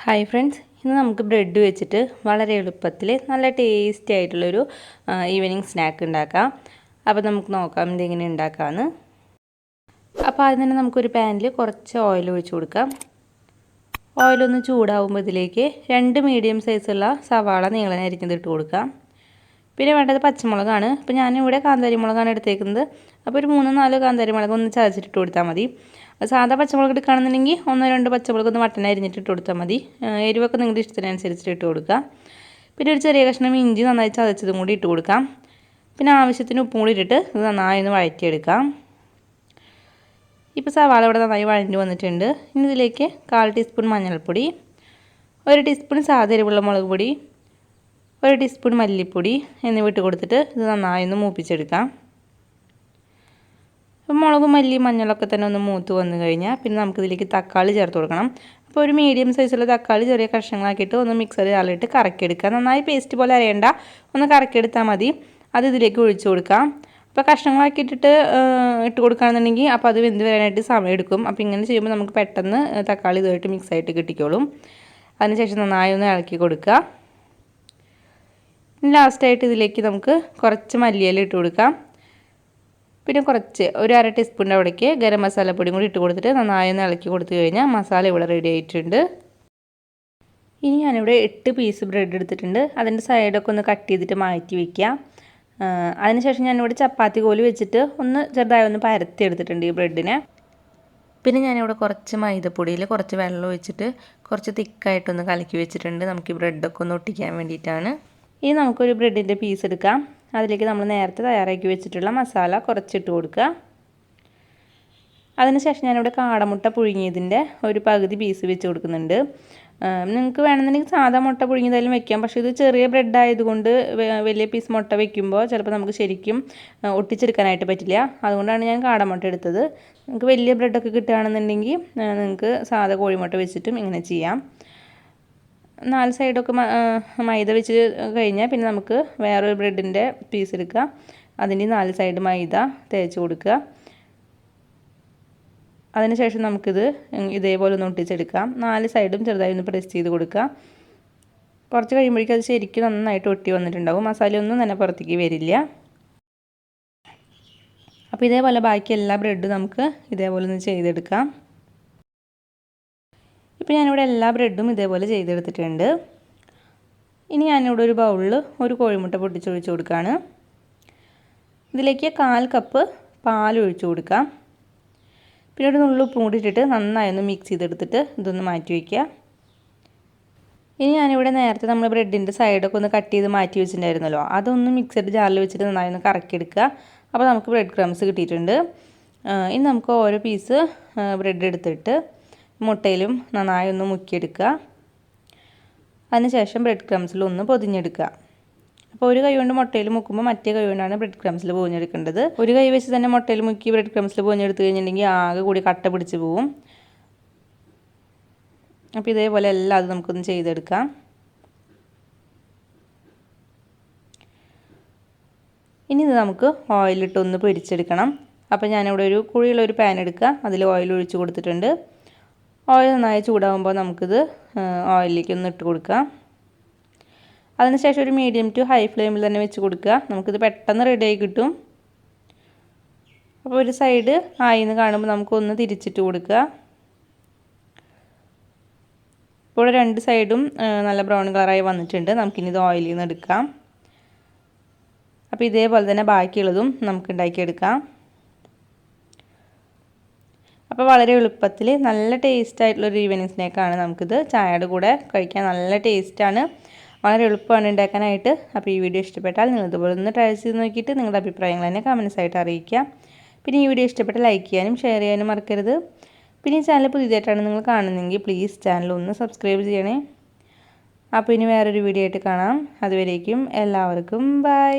Hi friends, ഇന്ന് നമുക്ക് bread വെച്ചിട്ട് വളരെ എളുപ്പത്തിൽ നല്ല ടേസ്റ്റി ആയിട്ടുള്ളൊരു ഈവനിങ് സ്നാക്ക് ഉണ്ടാക്കാം. അപ്പോൾ നമുക്ക് നോക്കാം ഇതെങ്ങനെ ഉണ്ടാക്കാമെന്ന്. അപ്പോൾ ആദ്യം തന്നെ നമുക്കൊരു പാനിൽ കുറച്ച് ഓയിൽ ഒഴിച്ച് കൊടുക്കാം. ഓയിലൊന്ന് ചൂടാവുമ്പോൾ ഇതിലേക്ക് 2 മീഡിയം സൈസുള്ള സവാള നീളനെ അരിഞ്ഞത് ഇട്ട് കൊടുക്കാം. പിന്നെ വേണ്ടത് പച്ചമുളകാണ്. അപ്പോൾ ഞാനിവിടെ കാന്താരി മുളകാണ് എടുത്തേക്കുന്നത്. അപ്പോൾ ഒരു 3-4 കാന്താരി മുളക് ഒന്ന് ചതച്ചിട്ട് കൊടുത്താൽ മതി. സാധാ പച്ചമുളക് എടുക്കുകയാണെന്നുണ്ടെങ്കിൽ 1-2 പച്ചമുളക് ഒന്ന് വട്ടന അരിഞ്ഞിട്ട് ഇട്ട് കൊടുത്താൽ മതി. എരിവൊക്കെ നിങ്ങളുടെ ഇഷ്ടത്തിനനുസരിച്ചിട്ട് ഇട്ട് കൊടുക്കുക. പിന്നെ ഒരു ചെറിയ കഷ്ണം ഇഞ്ചി നന്നായി ചതച്ചതും കൂടി ഇട്ട് കൊടുക്കാം. പിന്നെ ആവശ്യത്തിന് ഉപ്പും കൂടി ഇട്ടിട്ട് ഇത് നന്നായി ഒന്ന് വഴറ്റിയെടുക്കാം. ഇപ്പോൾ സവാള ഇവിടെ നന്നായി വഴഞ്ഞു വന്നിട്ടുണ്ട്. ഇനി ഇതിലേക്ക് 1/4 ടീസ്പൂൺ മഞ്ഞൾപ്പൊടി, 1 ടീസ്പൂൺ സാധാ എരിവുള്ള മുളക് പൊടി, 1 ടീസ്പൂൺ മല്ലിപ്പൊടി എന്നിവ ഇട്ട് കൊടുത്തിട്ട് ഇത് നന്നായി ഒന്ന് മൂപ്പിച്ചെടുക്കാം. അപ്പോൾ മുളകും മല്ലി മഞ്ഞളൊക്കെ തന്നെ ഒന്ന് മൂത്ത് വന്നു കഴിഞ്ഞാൽ പിന്നെ നമുക്കിതിലേക്ക് തക്കാളി ചേർത്ത് കൊടുക്കണം. അപ്പോൾ ഒരു മീഡിയം സൈസുള്ള തക്കാളി ചെറിയ കഷ്ണങ്ങളാക്കിയിട്ട് ഒന്ന് മിക്സർ ജാറിലിട്ട് കറക്കിയെടുക്കുക. നന്നായി പേസ്റ്റ് പോലെ അരയേണ്ട, ഒന്ന് കറക്കിയെടുത്താൽ മതി. അത് ഇതിലേക്ക് ഒഴിച്ചു കൊടുക്കാം. അപ്പോൾ കഷ്ണങ്ങളാക്കിയിട്ടിട്ട് ഇട്ട് കൊടുക്കുകയാണെന്നുണ്ടെങ്കിൽ അപ്പോൾ അത് വെന്ത് വരാനായിട്ട് സമയം എടുക്കും. അപ്പോൾ ഇങ്ങനെ ചെയ്യുമ്പോൾ നമുക്ക് പെട്ടെന്ന് തക്കാളി ഇതുമായിട്ട് മിക്സായിട്ട് കിട്ടിക്കോളും. അതിനുശേഷം നന്നായി ഒന്ന് ഇളക്കി കൊടുക്കുക. ലാസ്റ്റായിട്ട് ഇതിലേക്ക് നമുക്ക് കുറച്ച് മല്ലിയില ഇട്ട് കൊടുക്കാം. പിന്നെ കുറച്ച് ഒരു 1/2 ടീസ്പൂണിൻ്റെ അവിടേക്ക് ഗരം മസാലപ്പൊടിയും കൂടി ഇട്ട് കൊടുത്തിട്ട് നന്നായി ഒന്ന് ഇളക്കി കൊടുത്തു കഴിഞ്ഞാൽ മസാല ഇവിടെ റെഡി ആയിട്ടുണ്ട്. ഇനി ഞാനിവിടെ 8 പീസ് ബ്രെഡ് എടുത്തിട്ടുണ്ട്. അതിൻ്റെ സൈഡൊക്കെ ഒന്ന് കട്ട് ചെയ്തിട്ട് മാറ്റി വയ്ക്കുക. അതിനുശേഷം ഞാനിവിടെ ചപ്പാത്തി കോല് വെച്ചിട്ട് ഒന്ന് ചെറുതായി ഒന്ന് പരത്തി എടുത്തിട്ടുണ്ട് ഈ ബ്രെഡിനെ. പിന്നെ ഞാനിവിടെ കുറച്ച് മൈദപ്പൊടിയിൽ കുറച്ച് വെള്ളം ഒഴിച്ചിട്ട് കുറച്ച് തിക്കായിട്ടൊന്ന് കലക്കി വെച്ചിട്ടുണ്ട്. നമുക്ക് ഈ ബ്രെഡൊക്കെ ഒന്ന് ഒട്ടിക്കാൻ വേണ്ടിയിട്ടാണ്. ഇനി നമുക്കൊരു ബ്രെഡിൻ്റെ പീസ് എടുക്കാം. അതിലേക്ക് നമ്മൾ നേരത്തെ തയ്യാറാക്കി വെച്ചിട്ടുള്ള മസാല കുറച്ചിട്ട് കൊടുക്കുക. അതിനുശേഷം ഞാനിവിടെ കാടമുട്ട പുഴുങ്ങിയതിൻ്റെ ഒരു പകുതി പീസ് വെച്ച് കൊടുക്കുന്നുണ്ട്. നിങ്ങൾക്ക് വേണമെന്നുണ്ടെങ്കിൽ സാധാ മുട്ട പുഴുങ്ങിയതായാലും വെക്കാം. പക്ഷേ ഇത് ചെറിയ ബ്രെഡ് ആയതുകൊണ്ട് വലിയ പീസ് മുട്ട വെക്കുമ്പോൾ ചിലപ്പോൾ നമുക്ക് ശരിക്കും ഒട്ടിച്ചെടുക്കാനായിട്ട് പറ്റില്ല. അതുകൊണ്ടാണ് ഞാൻ കാടമുട്ട എടുത്തത്. നിങ്ങൾക്ക് വലിയ ബ്രെഡൊക്കെ കിട്ടുകയാണെന്നുണ്ടെങ്കിൽ നിങ്ങൾക്ക് സാധാ കോഴിമുട്ട വെച്ചിട്ടും ഇങ്ങനെ ചെയ്യാം. 4 സൈഡൊക്കെ മൈദ വെച്ച് കഴിഞ്ഞാൽ പിന്നെ നമുക്ക് വേറൊരു ബ്രെഡിൻ്റെ പീസ് എടുക്കുക. അതിൻ്റെ 4 സൈഡ് മൈദ തേച്ച് കൊടുക്കുക. അതിനുശേഷം നമുക്കിത് ഇതേപോലെ ഒന്ന് ഒട്ടിച്ചെടുക്കാം. 4 സൈഡും ചെറുതായി ഒന്ന് പ്രസ് ചെയ്ത് കൊടുക്കുക. കുറച്ച് കഴിയുമ്പോഴേക്കും അത് ശരിക്കും നന്നായിട്ട് ഒട്ടി വന്നിട്ടുണ്ടാവും. മസാലയൊന്നും തന്നെ പുറത്തേക്ക് വരില്ല. അപ്പോൾ ഇതേപോലെ ബാക്കി എല്ലാ ബ്രെഡും നമുക്ക് ഇതേപോലെ ഒന്ന് ചെയ്തെടുക്കാം. ഇപ്പോൾ ഞാനിവിടെ എല്ലാ ബ്രെഡും ഇതേപോലെ ചെയ്തെടുത്തിട്ടുണ്ട്. ഇനി ഞാനിവിടെ ഒരു ബൗളിൽ ഒരു കോഴിമുട്ട പൊട്ടിച്ചൊഴിച്ച് കൊടുക്കുകയാണ്. ഇതിലേക്ക് 1/4 കപ്പ് പാൽ ഒഴിച്ച് കൊടുക്കാം. പിന്നെ ഒരു നുള്ളു ഉപ്പും കൂടി ഇട്ടിട്ട് നന്നായി ഒന്ന് മിക്സ് ചെയ്തെടുത്തിട്ട് ഇതൊന്ന് മാറ്റി വയ്ക്കുക. ഇനി ഞാനിവിടെ നേരത്തെ നമ്മൾ ബ്രെഡിൻ്റെ സൈഡൊക്കെ ഒന്ന് കട്ട് ചെയ്ത് മാറ്റി വെച്ചിട്ടുണ്ടായിരുന്നല്ലോ, അതൊന്ന് മിക്സഡ് ജാറിൽ വെച്ചിട്ട് നന്നായി ഒന്ന് കറക്കിയെടുക്കുക. അപ്പോൾ നമുക്ക് ബ്രെഡ് ക്രംസ് കിട്ടിയിട്ടുണ്ട്. ഇനി നമുക്ക് ഓരോ പീസ് ബ്രെഡ് എടുത്തിട്ട് മുട്ടയിലും നന്നായി ഒന്ന് മുക്കിയെടുക്കുക. അതിനുശേഷം ബ്രെഡ് ക്രംസിൽ ഒന്ന് പൊതിഞ്ഞെടുക്കുക. അപ്പോൾ ഒരു കൈ കൊണ്ട് മുട്ടയിൽ മുക്കുമ്പോൾ മറ്റേ കൈ കൊണ്ടാണ് ബ്രെഡ് ക്രംസിൽ പൊതിഞ്ഞെടുക്കേണ്ടത്. ഒരു കൈ വെച്ച് തന്നെ മുട്ടയിൽ മുക്കി ബ്രെഡ് ക്രംസിൽ പൊതിഞ്ഞെടുത്ത് കഴിഞ്ഞിട്ടുണ്ടെങ്കിൽ ആകെ കൂടി കട്ട പിടിച്ച് പോവും. അപ്പോൾ ഇതേപോലെ എല്ലാം അത് നമുക്കൊന്ന് ചെയ്തെടുക്കാം. ഇനി ഇത് നമുക്ക് ഓയിലിട്ടൊന്ന് പൊരിച്ചെടുക്കണം. അപ്പോൾ ഞാനിവിടെ ഒരു കുഴിയുള്ള ഒരു പാൻ എടുക്കുക. അതിൽ ഓയിൽ ഒഴിച്ച് കൊടുത്തിട്ടുണ്ട്. ഓയിൽ നന്നായി ചൂടാകുമ്പോൾ നമുക്കിത് ഓയിലിലേക്ക് ഒന്ന് ഇട്ട് കൊടുക്കാം. അതിനുശേഷം ഒരു മീഡിയം ടു ഹൈ ഫ്ലെയിമിൽ തന്നെ വെച്ച് കൊടുക്കുക. നമുക്കിത് പെട്ടെന്ന് റെഡിയായി കിട്ടും. അപ്പോൾ ഒരു സൈഡ് ആയിന്ന് കാണുമ്പോൾ നമുക്കൊന്ന് തിരിച്ചിട്ട് കൊടുക്കുക. ഇപ്പോൾ 2 സൈഡും നല്ല ബ്രൗൺ കളറായി വന്നിട്ടുണ്ട്. നമുക്കിനി ഇത് ഓയിലിൽ നിന്ന് എടുക്കാം. അപ്പോൾ ഇതേപോലെ തന്നെ ബാക്കിയുള്ളതും നമുക്ക് ഉണ്ടാക്കിയെടുക്കാം. അപ്പോൾ വളരെ എളുപ്പത്തിൽ നല്ല ടേസ്റ്റ് ആയിട്ടുള്ളൊരു ഈവനിങ് സ്നാക്കാണ്. നമുക്കിത് ചായയുടെ കൂടെ കഴിക്കാൻ നല്ല ടേസ്റ്റാണ്. വളരെ എളുപ്പമാണ് ഉണ്ടാക്കാനായിട്ട്. അപ്പോൾ ഈ വീഡിയോ ഇഷ്ടപ്പെട്ടാൽ നിങ്ങൾ ഇതുപോലെ ഒന്ന് ട്രൈ ചെയ്ത് നോക്കിയിട്ട് നിങ്ങളുടെ അഭിപ്രായങ്ങൾ തന്നെ കമൻസ് ആയിട്ട് അറിയിക്കുക. പിന്നെ ഈ വീഡിയോ ഇഷ്ടപ്പെട്ടാൽ ലൈക്ക് ചെയ്യാനും ഷെയർ ചെയ്യാനും മറക്കരുത്. പിന്നെ ഈ ചാനൽ പുതിയതായിട്ടാണ് നിങ്ങൾ കാണുന്നതെങ്കിൽ പ്ലീസ് ചാനൽ ഒന്ന് സബ്സ്ക്രൈബ് ചെയ്യണേ. അപ്പോൾ ഇനി വേറൊരു വീഡിയോ ആയിട്ട് കാണാം. അതുവരേക്കും എല്ലാവർക്കും ബൈ.